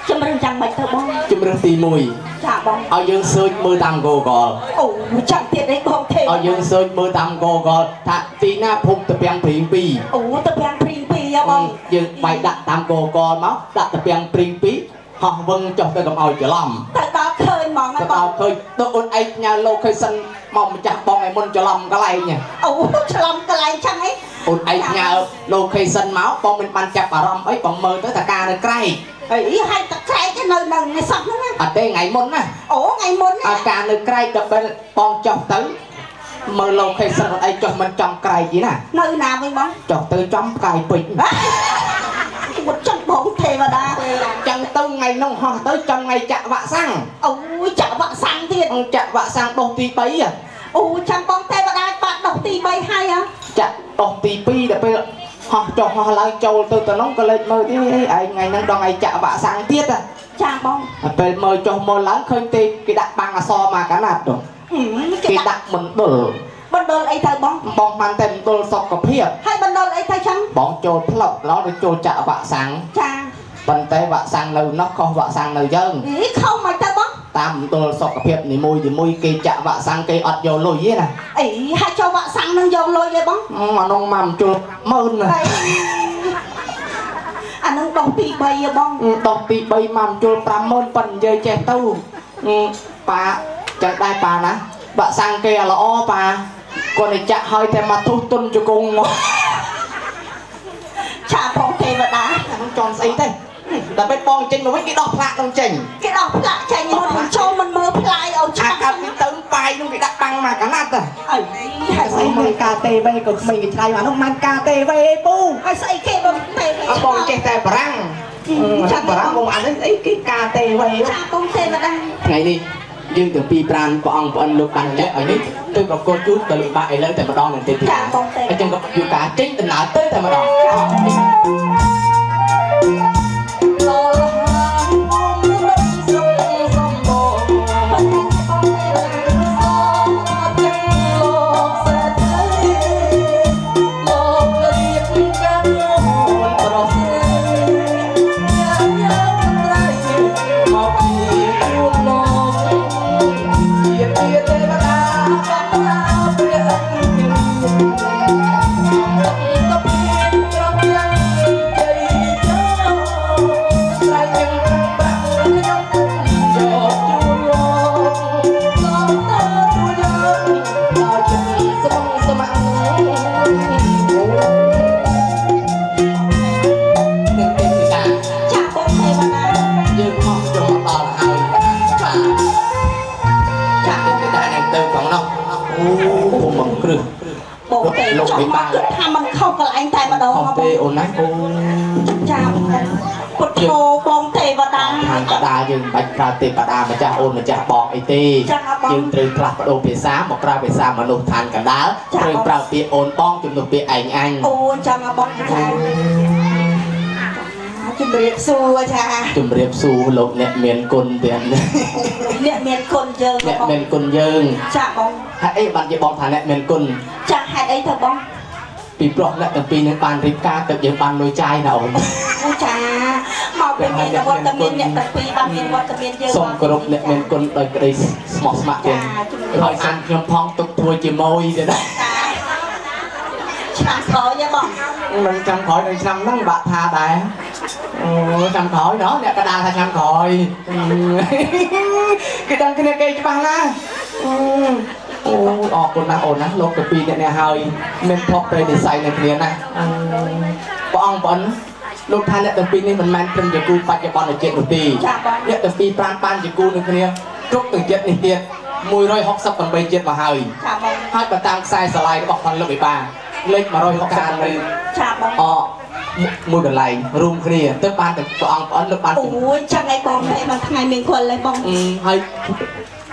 ជំរឿយ៉ាងម៉េចទៅបងជំរឿទី1ចាបងឲ្យយើងសើចមើលតាម Google អូចាំទៀតឯងបងទេឲ្យយើងសើចមើលតាម Google ថាទីណាភូមិតាពាំងព្រីង2អូតាពាំងព្រីង2ហ៎បងយើងបែកដាក់តាម Google មកដាក់តាពាំងព្រីង2ហោះវឹងចុះទៅកុំឲ្យច្រឡំតែដល់ឃើញហ្មងបងដល់ឃើញទៅអូនឯងផ្ញើ location មកម្ចាស់បងឲ្យមុនច្រឡំកន្លែងអូច្រឡំកន្លែងចឹងឯងអូនឯងផ្ញើ location មកបងមិនបានចាប់អារម្មណ៍អីបងមើលទៅតាការនៅក្រែកអីឲ្យតែក្រែកនៅនេះសោះហ្នឹងអត់ទេថ្ងៃមុនណាអូថ្ងៃមុនអាការនៅក្រែកដល់បងចុះទៅមើល location អីចុះមិនចំក្រែកទេណានៅណាវិញបងចុះទៅចំផ្កាយពេជ្រមកចង់បងទេវតាចឹងទៅថ្ងៃនោះហោះទៅចំថ្ងៃចាក់វ៉ាក់សាំងអូចាក់វ៉ាក់សាំងទៀតចាក់វ៉ាក់សាំងដុសទី3អូចាំបងទេវតាបាត់ដុសទី3ហើយចាក់ដុសទី2ដល់ពេលហោះចុះហោះឡើងចូលទៅទៅនោះក៏លេចមើលទីឯងថ្ងៃហ្នឹងដល់ថ្ងៃចាក់វ៉ាក់សាំងទៀតចាបងពេលមើលចុះមើលឡើងឃើញទេគេដាក់បាំងអសរមកកាណាត់ទៅគេដាក់មណ្ឌលអីទៅបងបានតែមណ្ឌលសុខភាពហើយមណ្ឌលអីទៅចឹងបងចូលផ្លុកឡោទៅចូលចាក់វ៉ាក់សាំងចាប៉ុន្តែវ៉ាក់សាំងនៅនោះខុសវ៉ាក់សាំងនៅយើងខុសមិនទៅបងតាមមណ្ឌលសុខភាពនីមួយគេចាក់វ៉ាក់សាំងគេអត់យកលុយទេណាអីហើយចូលវ៉ាក់សាំងនឹងយកលុយទេបងអានោះមកជួល10000ណាអានឹងដុសទី3ហ៎បងដុសទី3មកជួល50000ប៉ុននិយាយចេះទៅប៉ាចឹងដែរប៉ាណាវ៉ាក់សាំងគេល្អប៉ាគាត់ទៅចាក់ឲ្យតែមកទុះទុនជង្គង់មកឆាផងទេវតាហ្នឹងចង់ស្អីទេដល់ពេលបងចេញមកវិញគេដោះផ្លាកនឹងចេញគេដោះផ្លាកចេញមុនចូលមិនមើលផ្លាយឲ្យឆាកាត់ទៅប៉ា ยนุ่งกิดักปังมากันนัดอ่ะไอ้ใส่มันกาเตเวก็ไม่กินชายมานุ่งมันกาเตเวปูไอ้ใส่เก็บบเตเอาบองเก็บแต่ปรังชักปรังบองอันนั้นไอ้กิกาเตเวชักบองเตมาได้ไงนี่ยืนถึงปีปรานปองปอนลูกกันเนี่ยอันนี้tôi gặp cô chú từ ba ấy lên tại mà đo này tiền thì ở trong gặp dù cả chính tình nào tới tại mà đo bộ tệ trong mắt cứ tham bằng không còn anh tay mà đâu không tê ổn nát chào cột thô bông tệ vào đá hàng cả đa nhưng bạch ra tê bà đa mà cha ôn mà cha bỏ ấy tê nhưng từ klap đồ bề xa một ra bề xa mà nộp than cả đá từ vào bề ôn bong chụp nộp bề anh ôn cha mà bong cha chụp riệp xu cha chụp riệp xu lục nẹt miền cồn tiền nẹt miền cồn dơ nẹt miền cồn dơ cha bong hãy bạn chỉ bong thằng nẹt miền cồn cha hãy ấy thật bongปีปลอกและแต่ปีในปานริบกาแต่ยังปานลอยใจหนาวจ้าหมอเป็นมีวัตมินเนี่ยแต่ปีบางมีวัตมินเยอะส่งกระดกเนี่ยเป็นคนโดยกระดิสมอสมาเป็นคอยสั่งยำพองตุกทัวจิมอยเดี๋ยวนะช่างขอยยังบอกมันช่างขอยในช่างนั่งบะทาได้ช่างขอยเนาะเนี่ยกระดาษช่างขอยcái đăng cái này cây choนะออกคนนะโอนนะลบกับปีเนี่ยเฮยเมนพอกเลยดีไซน์ในเพียนนะปองปอนลูกท่านเนี่ยแต่ปีนี้มันแมนเป็นจะกูปัจจุบันในเจ็ดหนึ่งปีเนี่ยแต่ปีปานปานจะกูหนึ่งเพียทุกตึงเจ็ดนี่เตียมวยร้อยหกสิบคนไปเจ็ดมาเฮยให้ประตามไซส์สไลด์บอกพันลูกไปป้าเล็กมาร้อยหกสิบเลยอ๋อมวยกันไรรุมเคลียร์เติมปานแต่ปองปอนลูกปานโอ้ยจังไงบองเลยมันไงมีคนเลยบองให้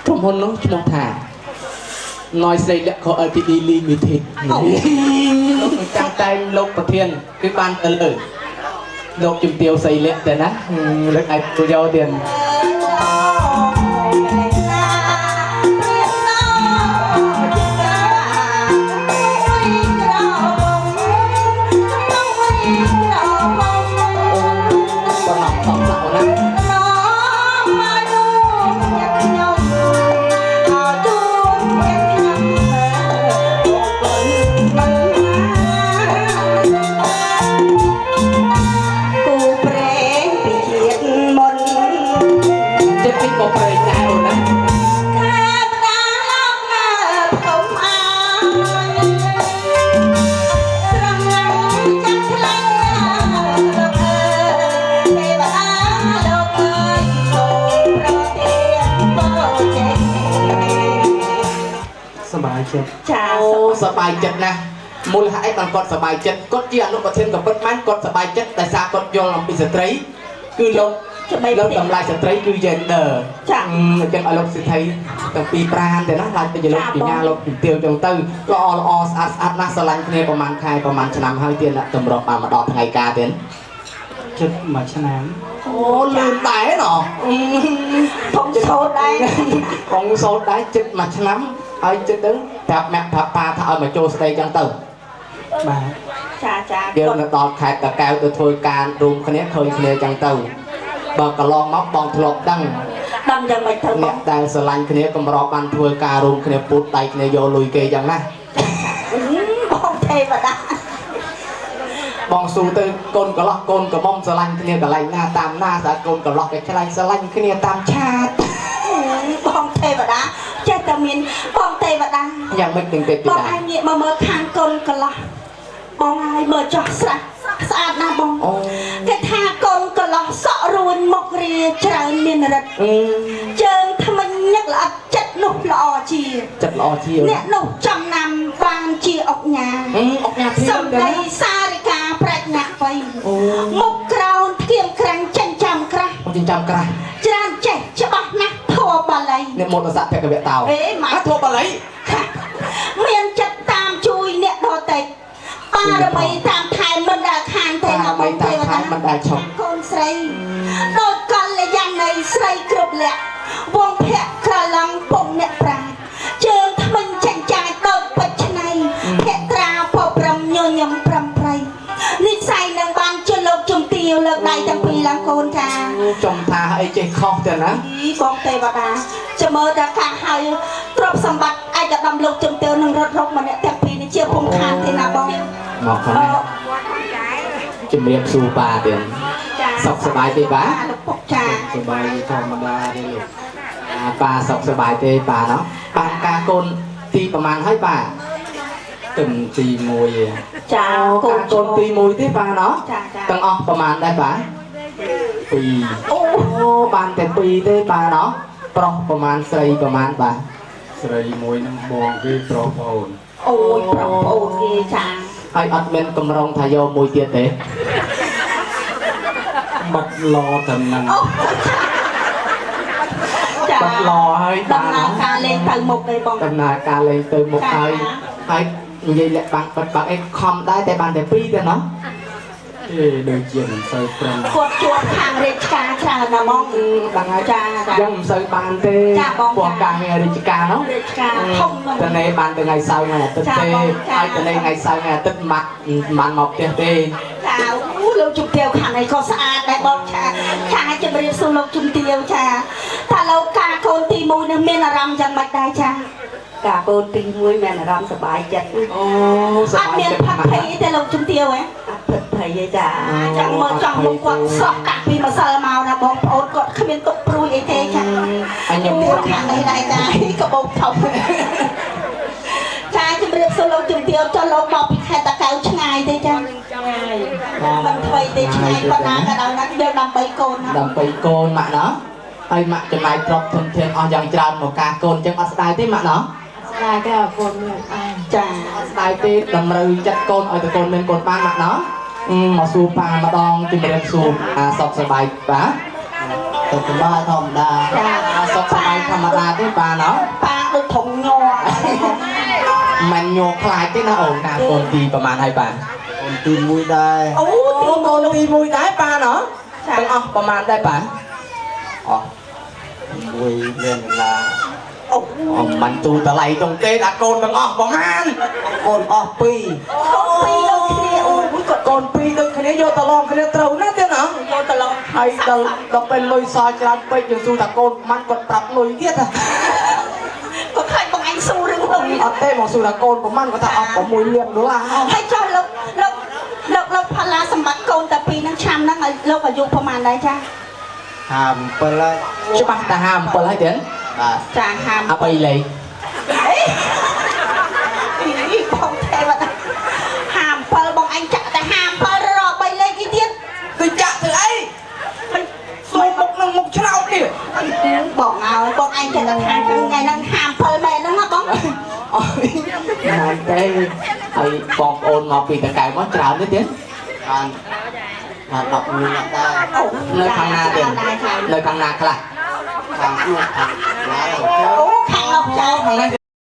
ทุกคนน้องชมถ่าน้อยใส่เล็กเขาที่ดีลิมิเต็ดจังใจลกประเทียนคือบ้านเออลกจุ่มเตียวใส่เล็กแต่นะเล็กไอ้ตัวเดียวเดียนสบายจัดนะมูลค่าไอ้บางกดสบายจัดกดเจียนุประเทศกับกดมันกดสบายจัดแต่ซากดยอมเป็นสตรีคือลงทำลายสตรีคือเจนเดอร์จังอารมณ์สิทธิ์แต่ปีปราณแต่นักลายเป็นจะลงปีงานลงเตียวจงตื้อก็อออัดนักสลันเนี่ยประมาณใครประมาณชนะให้เตียนละตำรวจมาดอกไงกาเตียนจุดมาชนะโอ้ลืมแต่หนอของโซดได้ของโซดได้จุดมาชนะไอ้จุดนึงแต่แม่พาปาถ้าเอามาโจสเตย์จังตื้อมาเดี๋ยวเราตอนขายตะแกวตัวทัวร์การรวมคนนี้เคยเคลียร์จังตื้อบอกกระลองม็อกบองทลบดังยังไม่ถึงเนี่ยแต่สลันคนนี้ก็มารอบันทัวร์การรวมคนนี้ปุ๊บไตคนนี้โยลุยเกยจังนะบองเทวดาบองสูตือกนกระลอกกนกระมอมสลันคนนี้กระไรหน้าตามหน้าสากนกระลอกกระชายสลันคนนี้ตามชาติบองเทวดาเจตมินบองเทวดายังไม่ถึงเทวดาบองไอ้เนี่ยมาเมื่อทางกนกระลอกบ បងហើយមើលចោះស្រះស្អាតណាស់បងគេថាកូនកន្លោះសក់រួនមករាច្រើនមានរិទ្ធជើងថ្មិញញឹកល្អិតចិត្តនោះល្អជាអ្នកនោះចំណាំបានជាអុកញ៉ាសំដីសារិកាប្រាជ្ញាវៃមុខក្រោនធៀមក្រាំងចិញ្ចាំក្រាស់ច្រើនចេះច្បាស់ណាស់ធម៌បាលីអ្នកមន្តស័ក្តិភគវៈតោម៉ាធម៌បាលីមានចិត្តតាមជួយអ្នកដទៃបារមីតាមថែមិនដែលខានទេណាបងទេវតាមិនដែលឈប់កូនស្រីដូចកល្យាណីស្រីគ្រប់លក្ខវងភ័ក្រក្រឡងពងអ្នកប្រាជ្ញជើងថ្មិញចាញ់ចាយដូចបិចឆ្នៃភក្ត្រាពប្រំញញឹមប្រំប្រៃនិស័យនឹងបានជលោកជំទាវលើកដៃទាំងពីរឡើងកូនចាចំថាអីចេះខុសទៅណាបងទេវតាចាំមើលតែខាងហើយទ្រព្យសម្បត្តិឯកឧត្តមលោកជំទាវនឹងរត់រុកម្នាក់ទាំងពីរនេះជាពុំខានទេណាបងមកខាងនេះជំរាបសួរប៉ាទៀតសុខសប្បាយទេប៉ាពុកចាសប្បាយធម្មតាទេលោកប៉ាសុខសប្បាយទេប៉ាណោះបានការកូនទីប្រហែលហើយប៉ាទឹមទី1ចាកូនទី1ទេប៉ាណោះទាំងអស់ប្រហែលដែរប៉ា2អូបានតែ2ទេប៉ាណោះប្រុសប្រហែលស្រីប្រហែលប៉ាស្រីមួយនឹងបងគេប្រុសប្អូនអូយប្រុសប្អូនគេចាហើយអត់មានកម្រងថាយកមួយទៀតទេបាត់ឡតំណឹងបាត់ឡហើយដំណើរការលេងទៅមុខទេបងដំណើរការលេងទៅមុខហើយនិយាយលាក់បាំងបាត់អីខំដែរតែបានតែ2ទេណោះដូចជាមិនសូវព្រមគាត់ជួបខាងរាជការច្រើនណាស់បងដឹងហើយចាយ៉ាងមិនសូវបានទេពួកការងាររាជការនោះរាជការធំតែនេះបានថ្ងៃសៅរ៍ថ្ងៃអាទិត្យទេហើយតែនេះថ្ងៃសៅរ៍ថ្ងៃអាទិត្យមិនមកផ្ទះទេចាអូលោកជំទាវខាងនេះក៏ស្អាតដែរបងចាជំរាបសួរលោកជំទាវចាថាលោកការកូនទី1នឹងមានអារម្មណ៍យ៉ាងម៉េចដែរចាការកូនទី1មានអារម្មណ៍សប្បាយចិត្តអូសប្បាយចិត្តអត់មានផាត់ភ័យទេលោកជំទាវហ៎អត់ផាត់ភ័យទេចាចាំមើលចង់មុខគាត់ស្រស់កាក់ពីម្សិលមកណាបងប្អូនគាត់គ្មានទុកព្រួយអីទេចាខ្ញុំខាងនេះដែរចាកបោកថប់ចាជំរាបសួរលោកជំទាវចុះលោកមកពីខេត្តតាកែវឆ្ងាយទេចាឆ្ងាយមិនថ្មីទេឆ្ងាយប៉ុណ្ណាក៏ដោយណាយកដើម្បីកូនណាដើម្បីកូនម៉ាក់ណោះហើយម៉ាក់ចំណាយទ្រព្យធនធានអស់យ៉ាងច្រើនមកការកូនចឹងអត់ស្ដាយទេម៉ាក់ណោះស្ដាយទេកូនមានចាអត់ស្ដាយទេតម្រូវចិត្តកូនឲ្យតែកូនមានកូនបានម៉ាក់ណោះមកសួរប៉ាម្ដងជំរាបសួរសុខសប្បាយបាទសុខសប្បាយធម្មតាសុខសប្បាយធម្មតាទេប៉ាណោះប៉ាដូចធំញ័រមិនញ័រខ្លាចទេណាអូនណាកូនទីប្រហែលហើយបាទកូនទី1ដែរអូកូនទី1ដែរប៉ាណោះទាំងអស់ប្រហែលដែរប៉ាអស់មួយលានដុល្លារអូមិនទូតម្លៃតុងទេដាក់កូនទាំងអស់ប្រហែលកូនអស់2ដូចគ្នាអូគាត់កូន2ដូចគ្នាយកតឡងគ្នាត្រូវណាទេណាយកតឡងហើយដល់ពេលលុយសល់ច្រើនពេកយើងសួរថាកូនមិនគាត់ប្រាប់លុយទៀតគាត់ខ្លាចបងអញសួររឿងលុយអត់ទេមកសួរថាកូនប្រហែលគាត់ថាអស់6លានដុល្លារហើយចុះលោកផល្លាសម្បត្តិកូនតែ2នឹងឆ្នាំហ្នឹងឲ្យលោកអាយុប្រហែលដែរចា57ហើយច្បាស់តែ57ហើយទេបាទចា50អប3លេខបងទេវតា57បងអញចាក់តែ57រក3លេខអីទៀតទៅចាក់ធ្វើអីមិនស្លុយមុខនឹងមុខឆ្នោតទៀតបងឲ្យបងអញចាក់តែថាថ្ងៃហ្នឹង57មែនហ្នឹងណាបងអើយមិនទេហើយបងប្អូនមកពីតកែមកច្រើនទេទៀតបាន10នាក់ដែរនៅខាងណាទៀតនៅខាងណាខ្លះខាងនោះខាងណាអូខាងអស់ចោលខាងនេះ